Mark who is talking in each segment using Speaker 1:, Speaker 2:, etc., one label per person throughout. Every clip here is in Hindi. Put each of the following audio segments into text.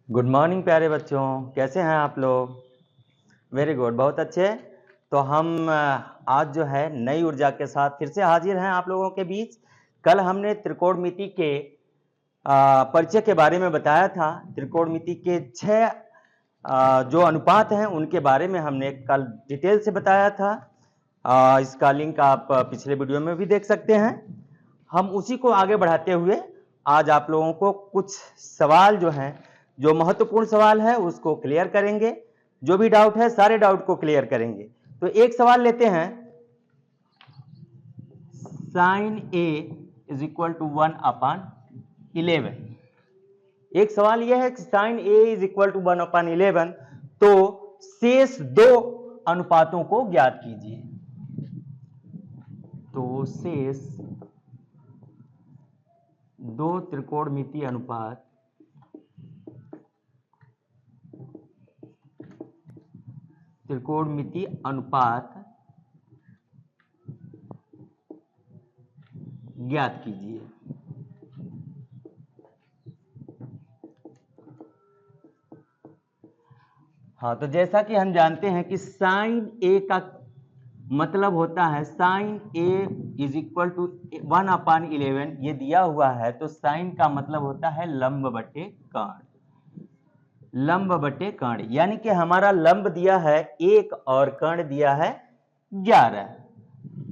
Speaker 1: गुड मॉर्निंग प्यारे बच्चों, कैसे हैं आप लोग? वेरी गुड, बहुत अच्छे। तो हम आज जो है नई ऊर्जा के साथ फिर से हाजिर हैं आप लोगों के बीच। कल हमने त्रिकोणमिति के परिचय के बारे में बताया था। त्रिकोणमिति के 6 जो अनुपात हैं उनके बारे में हमने कल डिटेल से बताया था। इसका लिंक आप पिछले वीडियो में भी देख सकते हैं। हम उसी को आगे बढ़ाते हुए आज आप लोगों को कुछ सवाल जो हैं, जो महत्वपूर्ण सवाल है उसको क्लियर करेंगे। जो भी डाउट है सारे डाउट को क्लियर करेंगे। तो एक सवाल लेते हैं, sine A is equal to 1/11। एक सवाल यह है कि sine A is equal to 1/11, तो शेष 2 अनुपातों को ज्ञात कीजिए। तो शेष 2 त्रिकोणमितीय अनुपात ज्ञात कीजिए। हाँ, तो जैसा कि हम जानते हैं कि साइन ए का मतलब होता है, sine A is equal to 1/11। ये दिया हुआ है तो साइन का मतलब होता है लंब बटे कर्ण। लंब बटे कर्ण यानी कि हमारा लंब दिया है 1 और कर्ण दिया है 11।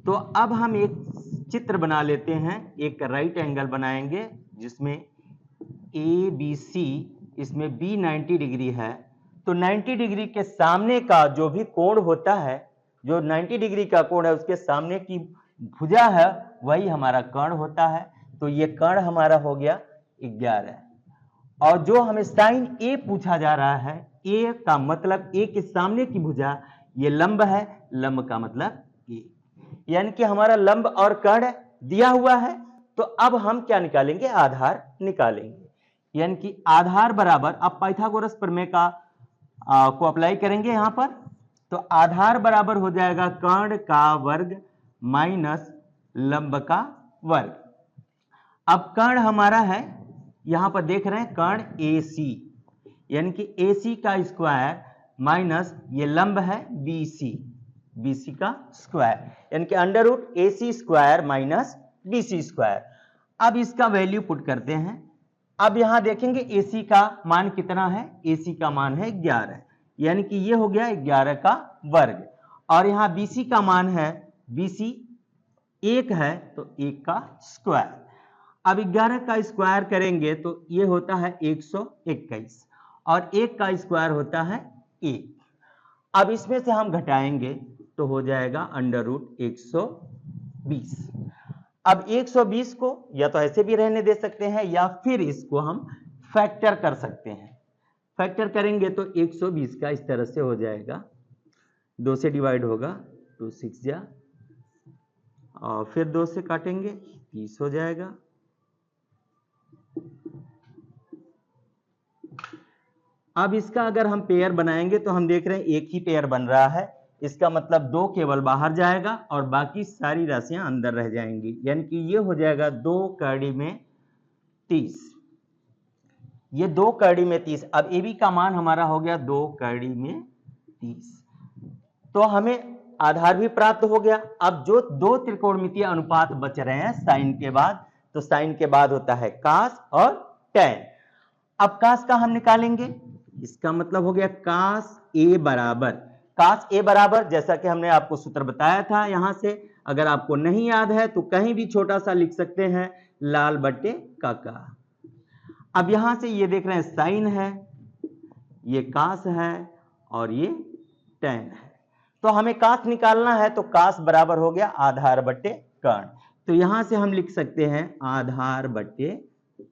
Speaker 1: तो अब हम एक चित्र बना लेते हैं, एक राइट एंगल बनाएंगे जिसमें ए बी सी, इसमें बी 90 डिग्री है। तो 90 डिग्री के सामने का जो भी कोण होता है, जो 90 डिग्री का कोण है उसके सामने की भुजा है वही हमारा कर्ण होता है। तो ये कर्ण हमारा हो गया 11। और जो हमें साइन ए पूछा जा रहा है, ए का मतलब ए के सामने की भुजा, ये लंब है, लंब का मतलब ए, यानी कि हमारा लंब और कर्ण दिया हुआ है। तो अब हम क्या निकालेंगे? आधार निकालेंगे। यानी कि आधार बराबर, अब पाइथागोरस प्रमेय का को अप्लाई करेंगे यहां पर। तो आधार बराबर हो जाएगा कर्ण का वर्ग माइनस लंब का वर्ग। अब कर्ण हमारा है, यहां पर देख रहे हैं कर्ण AC, यानी कि AC का स्क्वायर माइनस ये लंब है BC, BC का स्क्वायर, यानी कि under root AC square minus BC square. अब इसका वैल्यू पुट करते हैं। अब यहां देखेंगे AC का मान कितना है? AC का मान है 11, यानी कि ये हो गया 11 का वर्ग। और यहां BC का मान है, BC 1 है तो 1 का स्क्वायर। अब 11 का स्क्वायर करेंगे तो ये होता है 121, और 1 का स्क्वायर होता है 1। अब इसमें से हम घटाएंगे तो हो जाएगा अंडर रूट 120। अब 120 को या तो ऐसे भी रहने दे सकते हैं या फिर इसको हम फैक्टर कर सकते हैं। फैक्टर करेंगे तो 120 का इस तरह से हो जाएगा, 2 से डिवाइड होगा, 2 6 जा, और फिर 2 से काटेंगे 30 हो जाएगा। अब इसका अगर हम पेयर बनाएंगे तो हम देख रहे हैं एक ही पेयर बन रहा है। इसका मतलब 2 केवल बाहर जाएगा और बाकी सारी राशियां अंदर रह जाएंगी, यानी कि ये हो जाएगा 2 कड़ी में 30। ये 2 कड़ी में 30। अब AB का मान हमारा हो गया 2 कड़ी में 30। तो हमें आधार भी प्राप्त हो गया। अब जो 2 त्रिकोणमितीय अनुपात बच रहे हैं साइन के बाद, तो साइन के बाद होता है कास और टैन। अब कास का हम निकालेंगे, इसका मतलब हो गया कास ए बराबर, जैसा कि हमने आपको सूत्र बताया था यहां से, अगर आपको नहीं याद है तो कहीं भी छोटा सा लिख सकते हैं, लाल बटे काका। अब यहां से ये देख रहे हैं साइन है, ये कास है और ये टैन है। तो हमें कास निकालना है तो कास बराबर हो गया आधार बटे कर्ण। तो यहां से हम लिख सकते हैं आधार बटे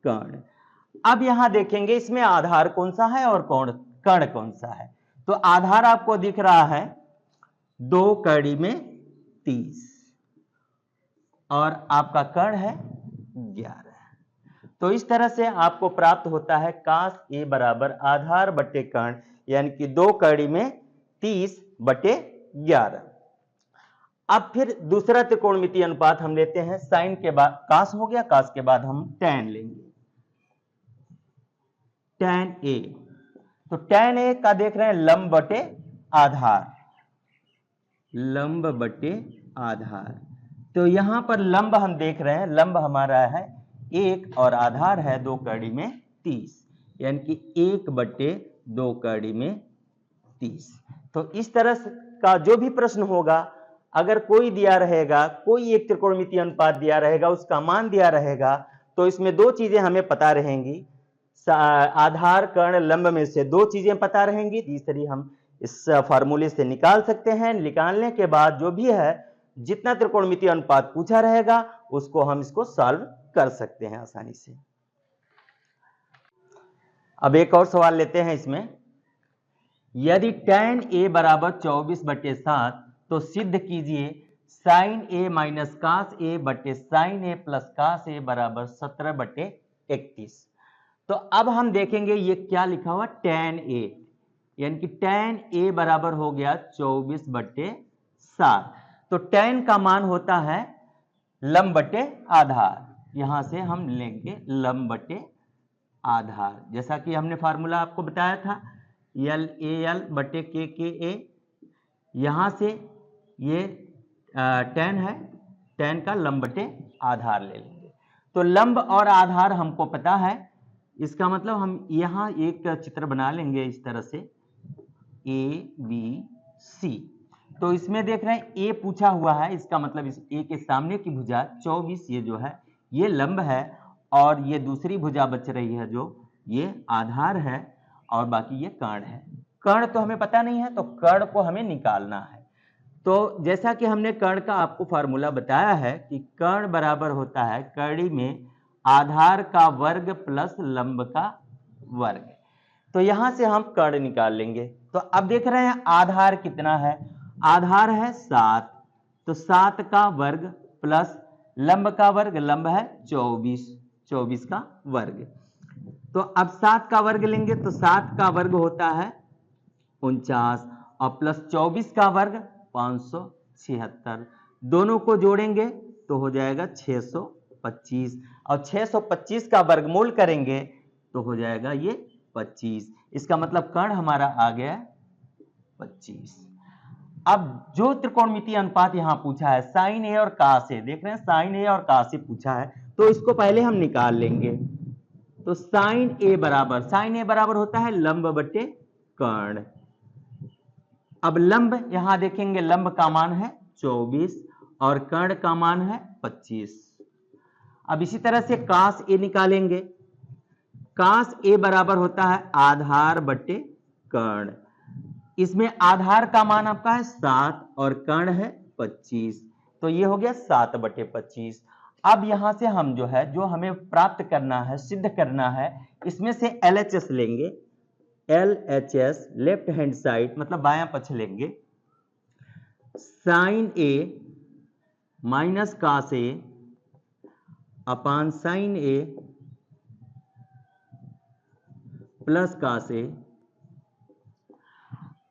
Speaker 1: कर्ण। अब यहां देखेंगे इसमें आधार कौन सा है और कर्ण कौन सा है। तो आधार आपको दिख रहा है 2 कड़ी में 30 और आपका कर्ण है 11। तो इस तरह से आपको प्राप्त होता है कास ए बराबर आधार बटे कर्ण, यानी कि 2 कड़ी में 30 बटे 11। अब फिर दूसरा त्रिकोणमितीय अनुपात हम लेते हैं, साइन के बाद कास हो गया, कास के बाद हम टैन लेंगे, टैन ए। तो tan a का देख रहे हैं लंब बटे आधार, लंब बटे आधार। तो यहां पर लंब हम देख रहे हैं, लंब हमारा है 1 और आधार है 2 कड़ी में 30, यानी कि 1 बटे 2 कड़ी में 30। तो इस तरह का जो भी प्रश्न होगा, अगर कोई दिया रहेगा, कोई एक त्रिकोणमितीय अनुपात दिया रहेगा, उसका मान दिया रहेगा, तो इसमें दो चीजें हमें पता रहेंगी, आधार कर्ण लंब में से दो चीजें पता रहेंगी, तीसरी हम इस फार्मूले से निकाल सकते हैं। निकालने के बाद जो भी है, जितना त्रिकोणमितीय अनुपात पूछा रहेगा उसको हम इसको सॉल्व कर सकते हैं आसानी से। अब एक और सवाल लेते हैं इसमें, यदि tan a बराबर 24/7 तो सिद्ध कीजिए sin a minus cos a बटे sin a plus cos a बराबर 17/31। तो अब हम देखेंगे ये क्या लिखा हुआ tan a, यानी कि tan a बराबर हो गया 24/7। तो tan का मान होता है लंब बटे आधार, यहां से हम लेंगे लंब बटे आधार, जैसा कि हमने फार्मूला आपको बताया था यल ए एल बटे के ए। यहां से ये tan है, tan का लंब बटे आधार ले लेंगे। तो लंब और आधार हमको पता है, इसका मतलब हम यहां एक चित्र बना लेंगे इस तरह से ए बी सी। तो इसमें देख रहे हैं ए पूछा हुआ है, इसका मतलब इस ए के सामने की भुजा 24, ये जो है ये लंब है, और ये दूसरी भुजा बच रही है जो ये आधार है, और बाकी ये कर्ण है। कर्ण तो हमें पता नहीं है, तो कर्ण को हमें निकालना है। तो जैसा कि हमने कर्ण का आपको फार्मूला बताया है कि कर्ण बराबर होता है कड़ी में आधार का वर्ग प्लस लंब का वर्ग। तो यहां से हम कर्ण निकाल लेंगे। तो अब देख रहे हैं आधार कितना है, आधार है 7, तो 7 का वर्ग प्लस लंब का वर्ग, लंब है 24, 24 का वर्ग। तो अब 7 का वर्ग लेंगे तो 7 का वर्ग होता है 49, और प्लस 24 का वर्ग 576, दोनों को जोड़ेंगे तो हो जाएगा 625, और 625 का वर्गमूल करेंगे तो हो जाएगा ये 25। इसका मतलब कर्ण हमारा आ गया 25। अब जो त्रिकोणमितीय अनुपात यहां पूछा है साइन ए और कास ए, देख रहे हैं साइन ए और कास ए पूछा है, तो इसको पहले हम निकाल लेंगे। तो साइन ए बराबर होता है लंब बटे कर्ण। अब लंब यहां देखेंगे, लंब का मान है 24 और कर्ण का मान है 25। अब इसी तरह से कास ए निकालेंगे, कास ए बराबर होता है आधार बटे कर्ण। इसमें आधार का मान आपका है 7 और कर्ण है 25, तो ये हो गया 7/25। अब यहां से हम जो है, जो हमें प्राप्त करना है, सिद्ध करना है, इसमें से LHS लेंगे, LHS लेफ्ट हैंड साइड मतलब बायां पक्ष लेंगे। साइन ए माइनस कास ए अपान साइन ए प्लस कास ए।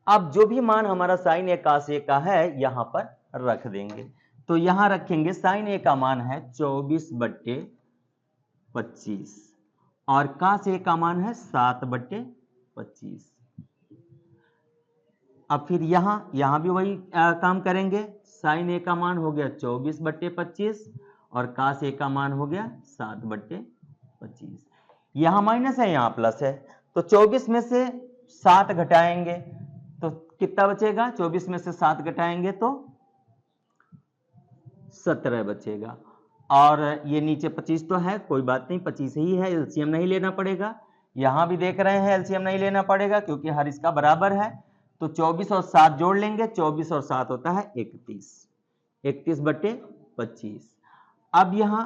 Speaker 1: अब जो भी मान हमारा साइन ए कास ए का है यहां पर रख देंगे। तो यहां रखेंगे साइन ए का मान है 24/25 और कास ए का मान है 7/25। अब फिर यहां भी वही काम करेंगे, साइन ए का मान हो गया 24/25 और कास ए का मान हो गया 7/25। यहां माइनस है, यहां प्लस है, तो 24 में से 7 घटाएंगे तो कितना बचेगा, 24 में से 7 घटाएंगे तो 17 बचेगा। और ये नीचे 25 तो है, कोई बात नहीं, 25 ही है, एलसीएम नहीं लेना पड़ेगा। यहां भी देख रहे हैं एलसीएम नहीं लेना पड़ेगा क्योंकि हर इसका बराबर है। तो 24 और 7 जोड़ लेंगे, 24 और 7 होता है 31, 31/25। अब यहां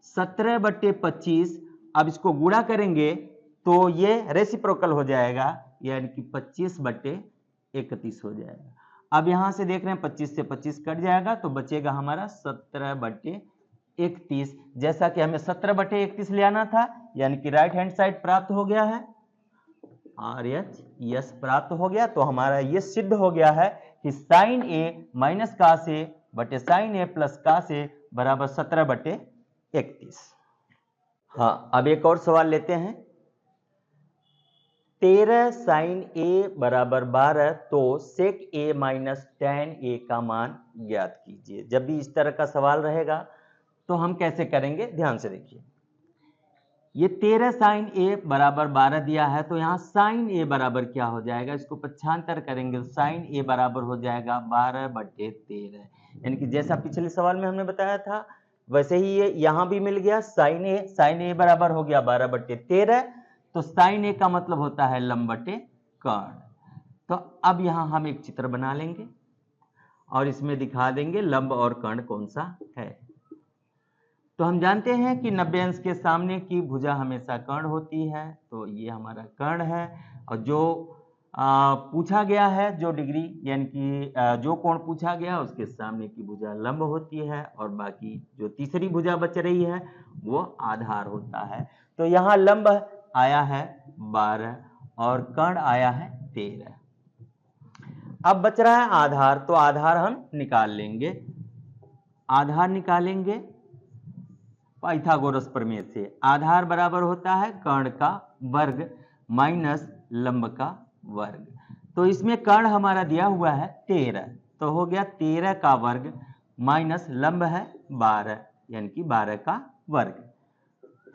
Speaker 1: 17/25, अब इसको गुणा करेंगे तो ये रेसिप्रोकल हो जाएगा, यानी कि 25/31 हो जाएगा। अब यहां से देख रहे हैं 25 से 25 कट जाएगा तो बचेगा हमारा 17/31, जैसा कि हमें 17/31 ले आना था, यानी कि राइट हैंड साइड प्राप्त हो गया है, RHS प्राप्त हो गया। तो हमारा ये सिद्ध हो गया है कि साइन ए माइनस कास ए बटे साइन ए प्लस कास ए बराबर 17/31। हाँ, अब एक और सवाल लेते हैं। 13 साइन ए बराबर 12, तो सेक ए माइनस tan ए का मान ज्ञात कीजिए। जब भी इस तरह का सवाल रहेगा तो हम कैसे करेंगे, ध्यान से देखिए। ये 13 साइन ए बराबर 12 दिया है, तो यहाँ साइन ए बराबर क्या हो जाएगा, इसको पक्षांतर करेंगे तो साइन ए बराबर हो जाएगा 12/13, यानी कि जैसा पिछले सवाल में हमने बताया था वैसे ही ये यहाँ भी मिल गया। साइन ए बराबर हो गया 12/13, तो साइन ए का मतलब होता है लंब बटे कर्ण। तो अब यहाँ हम एक चित्र बना लेंगे और इसमें दिखा देंगे लंब और कर्ण कौन सा है। तो हम जानते हैं कि 90 अंश के सामने की भुजा हमेशा कर्ण होती है, तो ये हमारा कर्ण है। और जो पूछा गया है, जो डिग्री यानी कि जो कोण पूछा गया उसके सामने की भुजा लंब होती है, और बाकी जो तीसरी भुजा बच रही है वो आधार होता है। तो यहाँ लंब आया है 12 और कर्ण आया है 13। अब बच रहा है आधार, तो आधार हम निकाल लेंगे। आधार निकालेंगे पाइथागोरस प्रमेय से। आधार बराबर होता है कर्ण का वर्ग माइनस लंब का वर्ग। तो इसमें कर्ण हमारा दिया हुआ है 13, तो हो गया 13 का वर्ग माइनस लंब है 12, यानी कि 12 का वर्ग।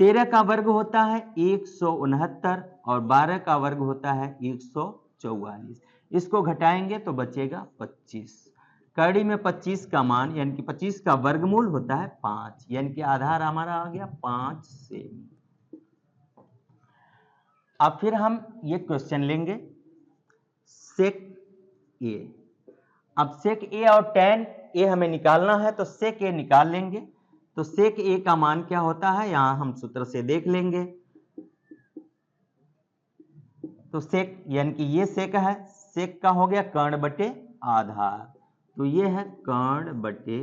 Speaker 1: 13 का वर्ग होता है 169 और 12 का वर्ग होता है 144। इसको घटाएंगे तो बचेगा 25। कड़ी में 25 का मान यानी कि 25 का वर्गमूल होता है 5, यानी कि आधार हमारा आ गया 5 सेमी। अब फिर हम ये क्वेश्चन लेंगे सेक ए। अब सेक ए और tan ए हमें निकालना है, तो सेक ए निकाल लेंगे। तो सेक ए का मान क्या होता है, यहां हम सूत्र से देख लेंगे। तो सेक यानी कि ये सेक है, सेक का हो गया कर्ण बटे आधार, तो ये है कर्ण बटे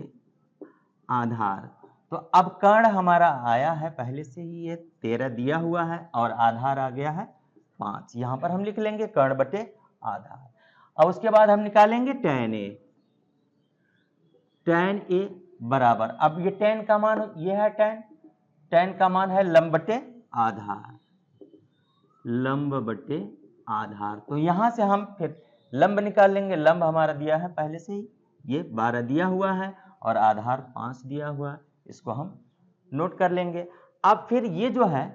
Speaker 1: आधार। तो अब कर्ण हमारा आया है पहले से ही, ये 13 दिया हुआ है और आधार आ गया है 5। यहां पर हम लिख लेंगे कर्ण बटे आधार। अब उसके बाद हम निकालेंगे tan ए। tan ए बराबर, अब ये tan का मान, ये है tan का मान है लंब बटे आधार, लंब बटे आधार। तो यहां से हम फिर लंब निकाल लेंगे। लंब हमारा दिया है पहले से ही, ये 12 दिया हुआ है और आधार 5 दिया हुआ है, इसको हम नोट कर लेंगे। अब फिर ये जो है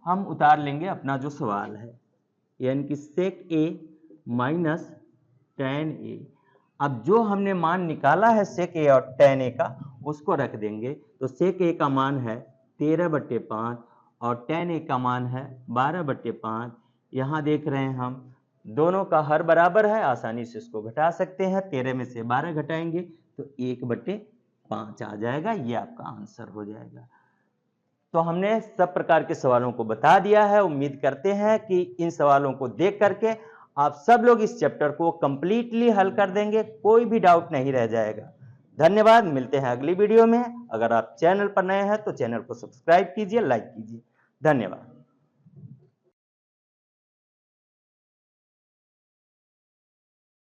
Speaker 1: हम उतार लेंगे अपना जो सवाल है, यानी कि सेक ए माइनस tan ए। अब जो हमने मान निकाला है सेक ए और tan ए का, उसको रख देंगे। तो सेक ए का मान है 13/5 और tan ए का मान है 12/5। यहाँ देख रहे हैं हम दोनों का हर बराबर है, आसानी से इसको घटा सकते हैं। 13 में से 12 घटाएंगे तो 1/5 आ जाएगा, ये आपका आंसर हो जाएगा। तो हमने सब प्रकार के सवालों को बता दिया है। उम्मीद करते हैं कि इन सवालों को देख करके आप सब लोग इस चैप्टर को कंप्लीटली हल कर देंगे, कोई भी डाउट नहीं रह जाएगा। धन्यवाद, मिलते हैं अगली वीडियो में। अगर आप चैनल पर नए हैं तो चैनल को सब्सक्राइब कीजिए, लाइक कीजिए। धन्यवाद।